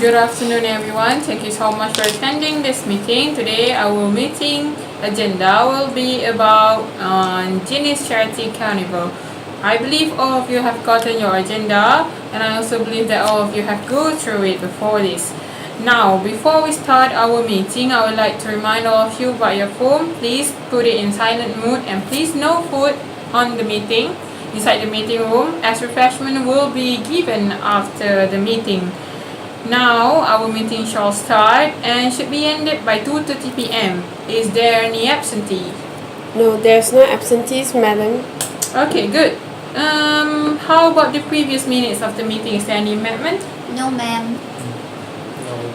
Good afternoon, everyone. Thank you so much for attending this meeting. Today, our meeting agenda will be about Guinness Charity Carnival. I believe all of you have gotten your agenda, and I also believe that all of you have gone through it before this. Now, before we start our meeting, I would like to remind all of you about your phone. Please put it in silent mode, and please no food on the meeting inside the meeting room, as refreshment will be given after the meeting. Now our meeting shall start and should be ended by 2:30 p.m. Is there any absentee? No, there's no absentees, madam. Okay, good. How about the previous minutes of the meeting? Is there any amendment? No, ma'am.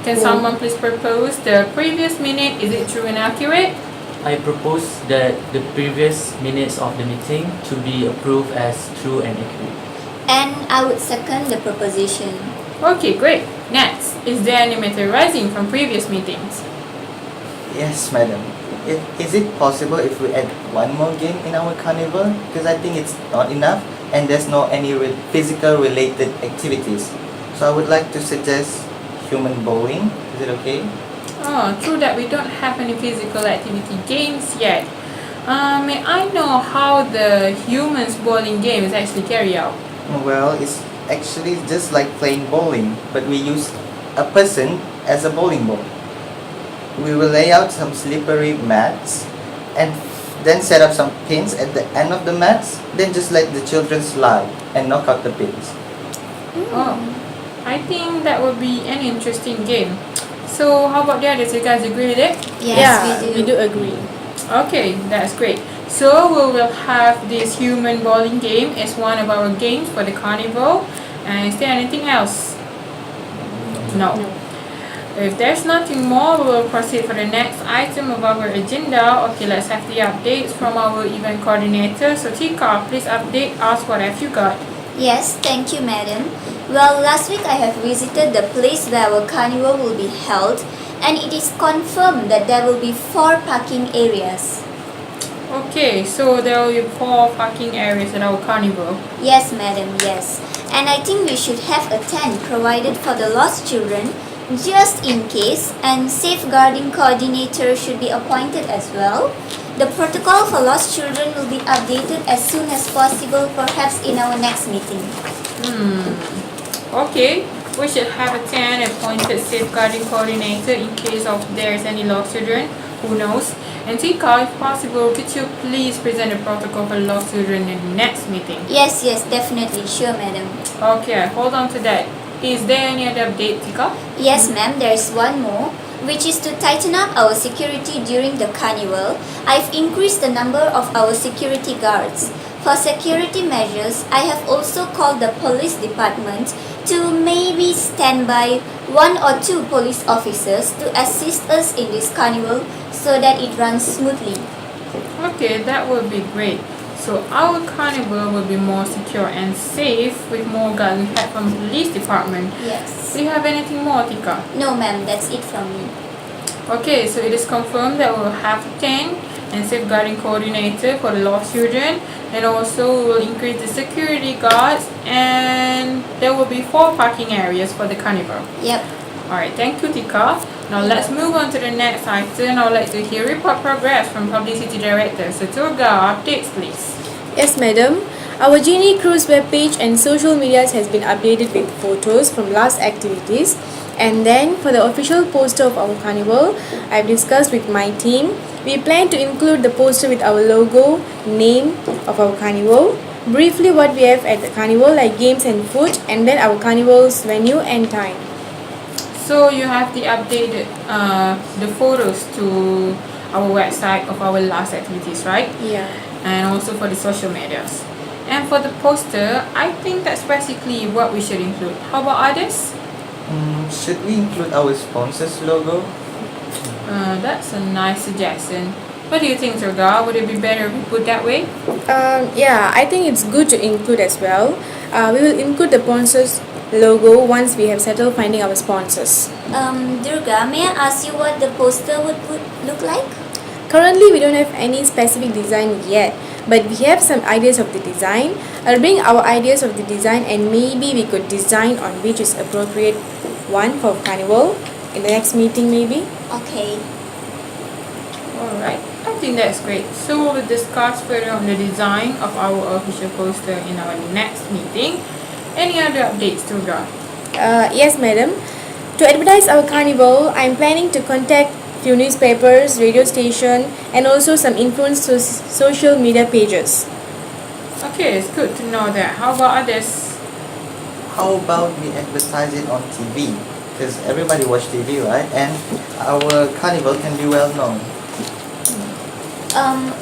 Can someone please propose the previous minute? Is it true and accurate? I propose that the previous minutes of the meeting to be approved as true and accurate. And I would second the proposition. Okay, great. Next, is there any matter arising from previous meetings? Yes, madam. Is it possible if we add one more game in our carnival? Because I think it's not enough and there's no any physical related activities. So I would like to suggest human bowling. Is it okay? Oh, true that we don't have any physical activity games yet. May I know how the humans bowling game is actually carried out? Well, it's actually just like playing bowling, but we use a person as a bowling ball. We will lay out some slippery mats and then set up some pins at the end of the mats, then just let the children slide and knock out the pins. Oh, I think that would be an interesting game. So how about the others? You guys agree with it? Yes, we do agree. Okay, that's great. So we will have this human bowling game as one of our games for the carnival. And is there anything else? No. If there's nothing more, we will proceed for the next item of our agenda. Okay, let's have the updates from our event coordinator. So Tika, please update us. What have you got? Yes, thank you, madam. Well, last week I have visited the place where our carnival will be held, and it is confirmed that there will be 4 parking areas. Okay, so there will be 4 parking areas at our carnival. Yes, madam, yes. And I think we should have a tent provided for the lost children, just in case, and safeguarding coordinator should be appointed as well. The protocol for lost children will be updated as soon as possible, perhaps in our next meeting. Okay, we should have a 10 appointed safeguarding coordinator in case of there's any lost children. Who knows? And Tika, if possible, could you please present the protocol for lost children in the next meeting? Yes, definitely. Sure, madam. Okay, hold on to that. Is there any other update, Tika? Yes, ma'am, there is one more, which is to tighten up our security during the carnival. I've increased the number of our security guards. For security measures, I have also called the police department to maybe stand by 1 or 2 police officers to assist us in this carnival so that it runs smoothly. Okay, that would be great. So our carnival will be more secure and safe with more guards we had from the police department. Yes. Do you have anything more, Tika? No, ma'am, that's it from me. Okay, so it is confirmed that we will have 10 and safeguarding coordinator for the lost children, and also we will increase the security guards, and there will be 4 parking areas for the carnival. Yep. Alright, thank you, Tika. Now let's move on to the next item. I would like to hear report progress from Publicity Director. So Turga, updates please. Yes, madam. Our Genie Cruise webpage and social medias has been updated with photos from last activities. And then for the official poster of our carnival, I've discussed with my team. We plan to include the poster with our logo, name of our carnival, briefly what we have at the carnival like games and food, and then our carnival's venue and time. So you have the updated the photos to our website of our last activities, right? Yeah. And also for the social medias. And for the poster, I think that's basically what we should include. How about others? Should we include our sponsor's logo? That's a nice suggestion. What do you think, Turga? Would it be better if we put that way? Yeah, I think it's good to include as well. We will include the sponsor's logo once we have settled finding our sponsors. Durga, may I ask you what the poster would look like? Currently, we don't have any specific design yet, but we have some ideas of the design. I'll bring our ideas of the design and maybe we could design on which is appropriate one for carnival in the next meeting maybe. Okay. Alright, I think that's great. So we'll discuss further on the design of our official poster in our next meeting. Any other updates, Turga? Yes, madam. To advertise our carnival, I'm planning to contact few newspapers, radio station, and also some influencers social media pages. Okay, it's good to know that. How about others? How about we advertise it on TV? Because everybody watch TV, right? And our carnival can be well known.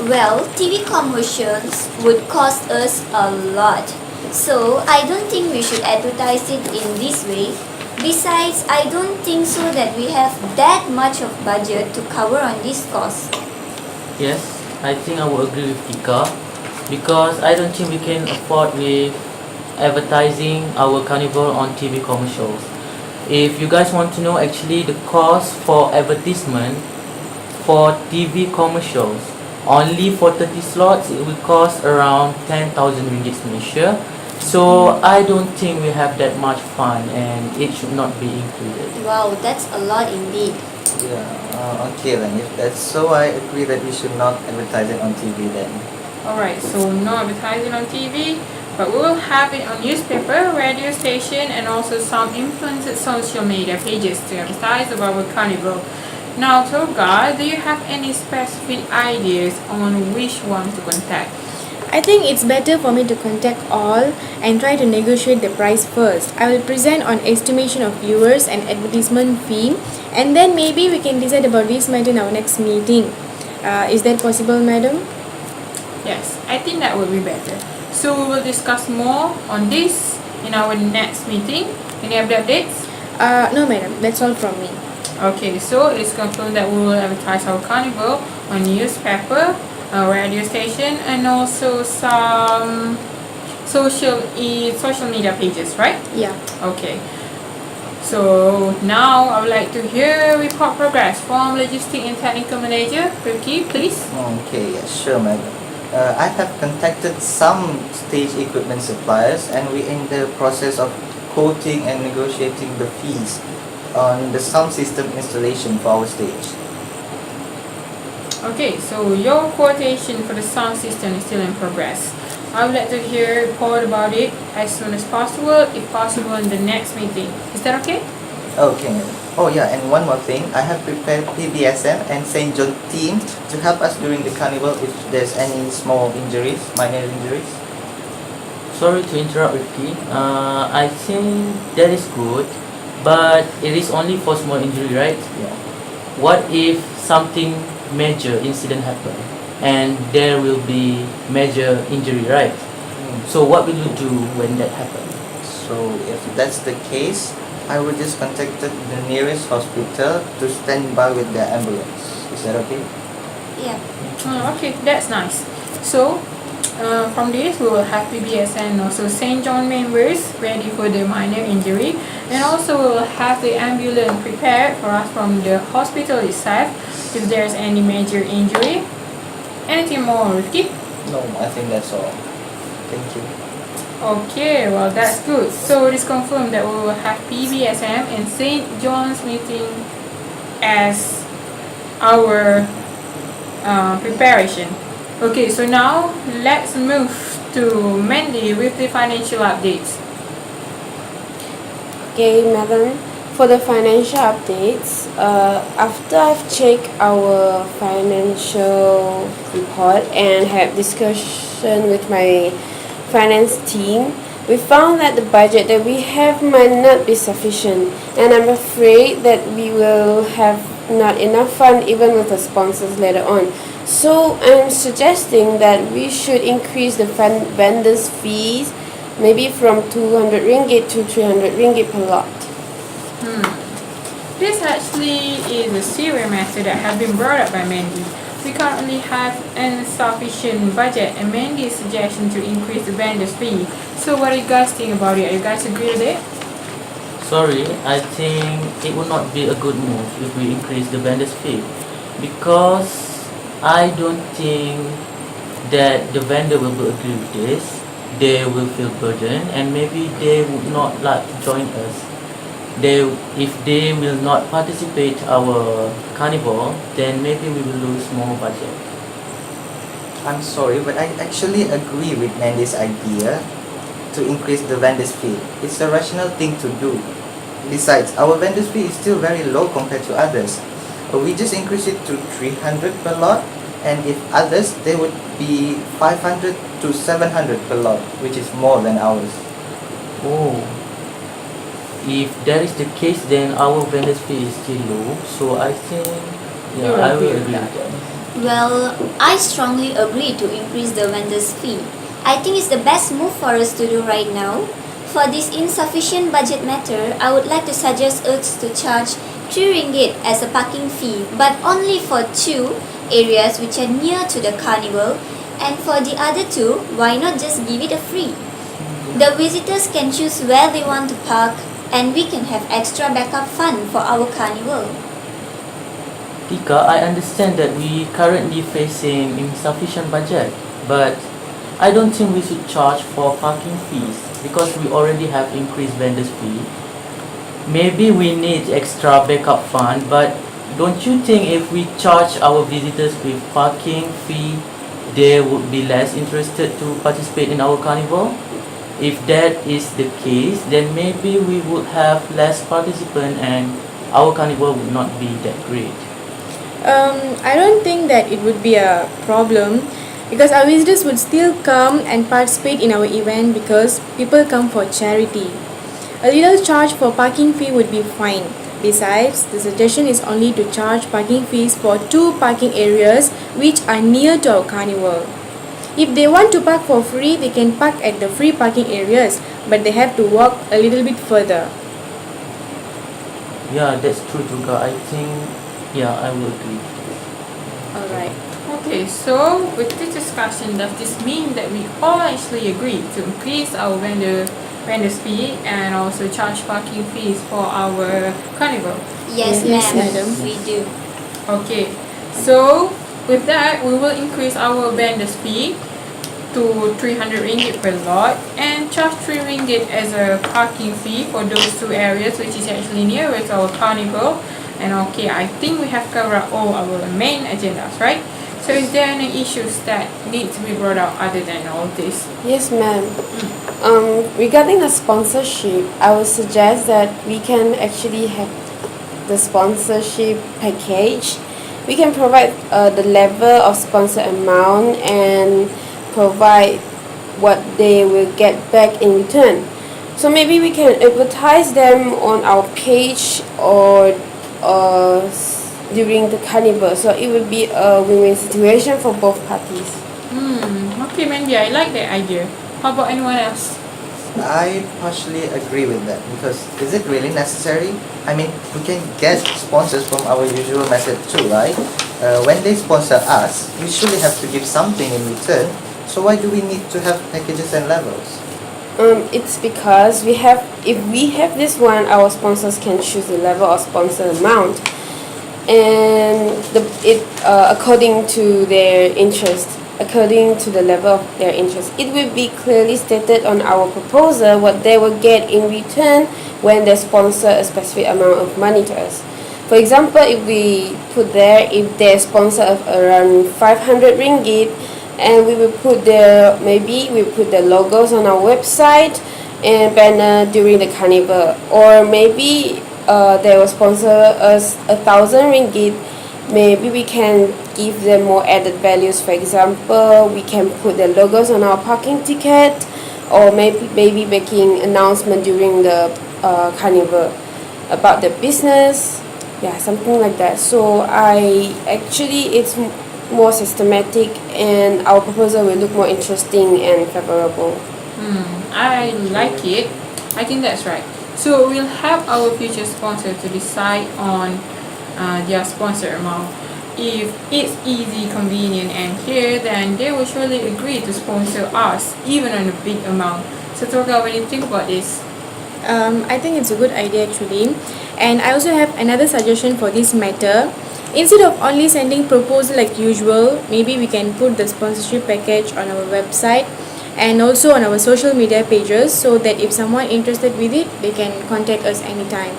Well, TV commercials would cost us a lot. So I don't think we should advertise it in this way. Besides, I don't think so that we have that much of budget to cover on this cost. Yes, I think I will agree with Tika, because I don't think we can afford with advertising our carnival on TV commercials. If you guys want to know, actually the cost for advertisement for TV commercials, only for 30 slots it will cost around 10,000 ringgit Malaysia. So I don't think we have that much fund and it should not be included. Wow, that's a lot indeed. Yeah, okay then. If that's so, I agree that we should not advertise it on TV then. Alright, so no advertising on TV, but we will have it on newspaper, radio station, and also some influenced social media pages to advertise about our carnival. Now, Toga, do you have any specific ideas on which one to contact? I think it's better for me to contact all and try to negotiate the price first. I will present on estimation of viewers and advertisement fee, and then maybe we can decide about this matter in our next meeting. Is that possible, madam? Yes, I think that would be better. So we will discuss more on this in our next meeting. Any other updates? No, madam. That's all from me. Okay, so it's confirmed that we will advertise our carnival on newspaper, radio station, and also some social media pages, right? Yeah. Okay. So now I would like to hear report progress from logistic and technical manager. Ricky, please. Okay, yeah, sure, madam. I have contacted some stage equipment suppliers and we're in the process of quoting and negotiating the fees on the sound system installation for our stage. Okay, so your quotation for the sound system is still in progress. I would like to hear a report about it as soon as possible, if possible in the next meeting. Is that okay? Okay, madam. Oh yeah, and one more thing, I have prepared PBSM and St. John team to help us during the carnival if there's any small injuries, minor injuries. Sorry to interrupt, Ricky. I think that is good, but it is only for small injury, right? Yeah. What if something major incident happen and there will be major injury, right? So what will you do when that happens? So if that's the case, I will just contact the nearest hospital to stand by with the ambulance. Is that okay? Yeah. Okay, that's nice. So, from this, we will have PBS and also St. John members ready for the minor injury, and also we will have the ambulance prepared for us from the hospital itself if there's any major injury. Anything more, Ricky? No, I think that's all. Thank you. Okay, well that's good. So it is confirmed that we will have PBSM and St. John's meeting as our preparation. Okay, so now let's move to Mandy with the financial updates. Okay, madam. For the financial updates, after I've checked our financial report and had discussion with my finance team, we found that the budget that we have might not be sufficient, and I'm afraid that we will have not enough fund even with the sponsors later on. So I'm suggesting that we should increase the vendors fees, maybe from 200 ringgit to 300 ringgit per lot. This actually is a serious matter that has been brought up by Mandy. We currently have insufficient budget and Mandy's suggestion to increase the vendor's fee. So what do you guys think about it? Are you guys agree with it? Sorry, I think it would not be a good move if we increase the vendor's fee, because I don't think that the vendor will agree with this. They will feel burdened and maybe they would not like to join us. if they will not participate our carnival, then maybe we will lose more budget. I'm sorry, but I actually agree with Mandy's idea to increase the vendor's fee. It's a rational thing to do. Besides, our vendor's fee is still very low compared to others. We just increase it to 300 per lot, and if others, they would be 500 to 700 per lot, which is more than ours. Oh, if that is the case, then our vendor's fee is still low. So I think, You yeah, I agree will with agree that? with that. Well, I strongly agree to increase the vendor's fee. I think it's the best move for us to do right now. For this insufficient budget matter, I would like to suggest us to charge 3 ringgit as a parking fee, but only for 2 areas which are near to the carnival, and for the other 2, why not just give it a free? The visitors can choose where they want to park, and we can have extra backup fund for our carnival. Tika, I understand that we currently facing insufficient budget, but I don't think we should charge for parking fees because we already have increased vendor's fee. Maybe we need extra backup fund, but don't you think if we charge our visitors with parking fee, they would be less interested to participate in our carnival? If that is the case, then maybe we would have less participants and our carnival would not be that great. I don't think that it would be a problem because our visitors would still come and participate in our event because people come for charity. A little charge for parking fee would be fine. Besides, the suggestion is only to charge parking fees for 2 parking areas which are near to our carnival. If they want to park for free, they can park at the free parking areas, but they have to walk a little bit further. Yeah, that's true, Juga. I think, yeah, I will agree. Alright. Okay, so with this discussion, does this mean that we all actually agree to increase our vendor's fee and also charge parking fees for our carnival? Yes, Yes, ma'am, madam. we do. Okay, so with that, we will increase our vendor's fee to 300 ringgit per lot and charge 3 ringgit as a parking fee for those 2 areas which is actually nearer to our carnival. And okay, I think we have covered all our main agendas, right? So is there any issues that need to be brought out other than all this? Yes, ma'am. Regarding the sponsorship, I would suggest that we can actually have the sponsorship package. We can provide the level of sponsor amount and provide what they will get back in return. So maybe we can advertise them on our page or during the carnival. So it will be a win-win situation for both parties. Okay, Mandy, I like that idea. How about anyone else? I partially agree with that because is it really necessary? I mean, we can get sponsors from our usual method too, right? When they sponsor us, we surely have to give something in return. So why do we need to have packages and levels? It's because if we have this one, our sponsors can choose the level of sponsor amount, and according to their interest, according to the level of their interest. It will be clearly stated on our proposal what they will get in return when they sponsor a specific amount of money to us. For example, if we put there, if they sponsor of around 500 ringgit, and we will put maybe we put the logos on our website and banner during the carnival, or maybe they will sponsor us 1,000 ringgit. Maybe we can give them more added values. For example, we can put the logos on our parking ticket, or maybe making announcement during the carnival about the business, yeah, something like that. So it's more systematic, and our proposal will look more interesting and favorable. I like it. I think that's right. So we'll help our future sponsor to decide on their sponsor amount. If it's easy, convenient, and clear, then they will surely agree to sponsor us, even on a big amount. So Toga, what do you think about this? I think it's a good idea actually, and I also have another suggestion for this matter. Instead of only sending proposal like usual, maybe we can put the sponsorship package on our website and also on our social media pages, so that if someone interested with it, they can contact us anytime.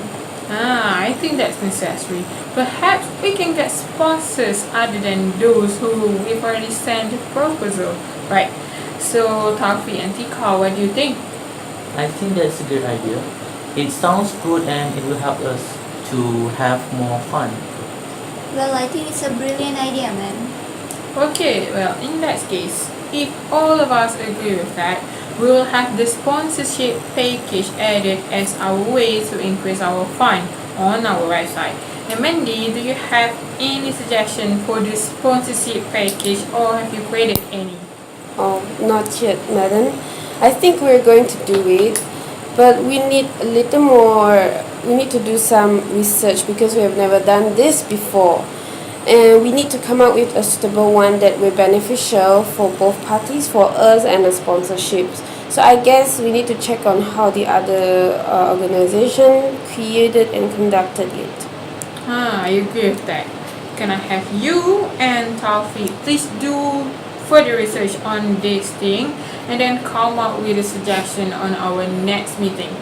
I think that's necessary. Perhaps we can get sponsors other than those who we've already sent the proposal, right? So, Taufik and Tika, what do you think? I think that's a good idea. It sounds good and it will help us to have more fun. Well, I think it's a brilliant idea, ma'am. Okay, well, in that case, if all of us agree with that, we will have the sponsorship package added as our way to increase our fund on our website. And Mandy, do you have any suggestion for the sponsorship package or have you created any? Oh, not yet, madam. I think we're going to do it, but we need a little more. We need to do some research because we have never done this before. And we need to come up with a suitable one that will be beneficial for both parties, for us and the sponsorships. So I guess we need to check on how the other organization created and conducted it. I agree with that. Can I have you and Taufik please do further research on this thing and then come up with a suggestion on our next meeting?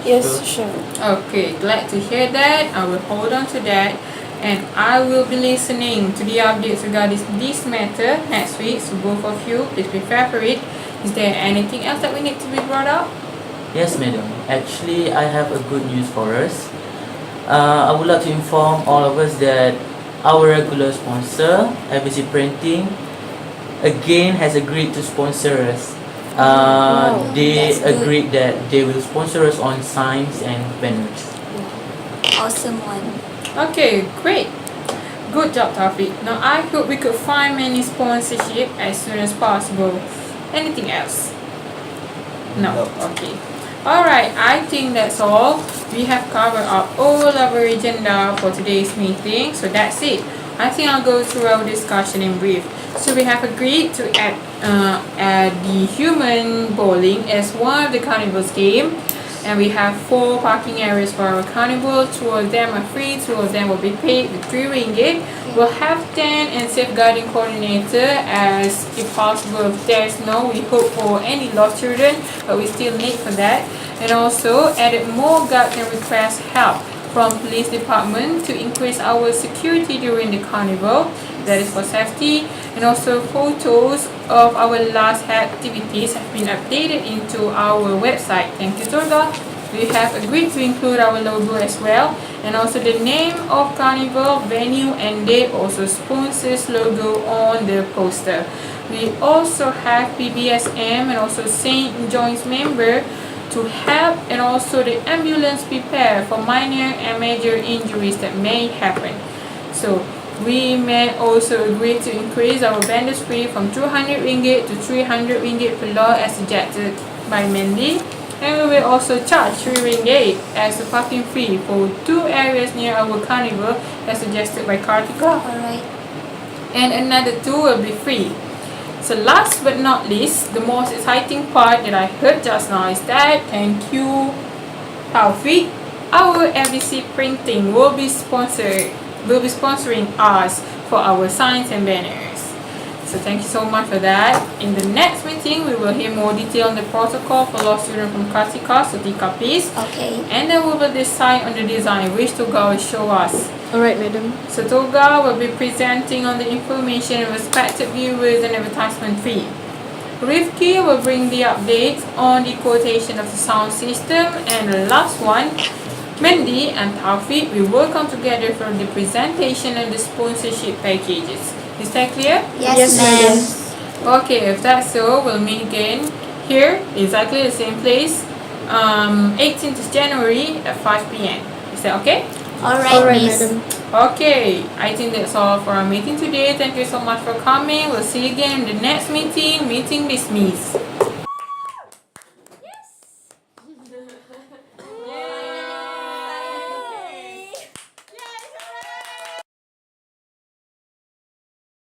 Yes, sure. Okay, glad to hear that. I will hold on to that and I will be listening to the updates regarding this matter next week. So both of you, please prepare for it. Is there anything else that we need to be brought up? Yes, madam. Actually, I have a good news for us. I would like to inform all of us that our regular sponsor, ABC Printing, again has agreed to sponsor us. They that's good. agreed that they will sponsor us on signs and banners. Awesome one. Okay, great. Good job, Taufik. Now I hope we could find many sponsorship as soon as possible. Anything else? No. No. Okay. Alright, I think that's all. We have covered up all of our agenda for today's meeting. So that's it. I think I'll go through our discussion in brief. So we have agreed to add the human bowling as one of the carnival's game. And we have 4 parking areas for our carnival. 2 of them are free, 2 of them will be paid with 3 ringgit. We'll have 10 and safeguarding coordinator as if possible if there's no, we hope for any lost children, but we still need for that. And also added more guards and request help from police department to increase our security during the carnival. That is for safety. And also photos of our last activities have been updated into our website. Thank you, Durga. We have agreed to include our logo as well. And also the name of carnival, venue and date, also sponsors logo on the poster. We also have PBSM and also St. John's member to help and also the ambulance prepare for minor and major injuries that may happen. So we may also agree to increase our vendors fee from 200 ringgit to 300 ringgit per lot as suggested by Mandy. And we will also charge 3 ringgit as a parking fee for 2 areas near our carnival as suggested by Kartika. Alright. And another 2 will be free. So last but not least, the most exciting part that I heard just now is that, thank you Taufik, our ABC Printing will be sponsoring us for our signs and banners. So thank you so much for that. In the next meeting, we will hear more detail on the protocol for lost children from Kartika, so Tika please. Okay. And then we will decide on the design which Toga will show us. Alright, madam. So Toga will be presenting on the information of respected viewers and advertisement fee. Rifki will bring the updates on the quotation of the sound system, and the last one, Mandy and Taufik will work on together for the presentation of the sponsorship packages. Is that clear? Yes, ma'am. Okay, if that's so, we'll meet again here, exactly the same place, 18th January at 5 p.m. Is that okay? Alright, miss. madam. Okay, I think that's all for our meeting today. Thank you so much for coming. We'll see you again in the next meeting. Meeting dismissed.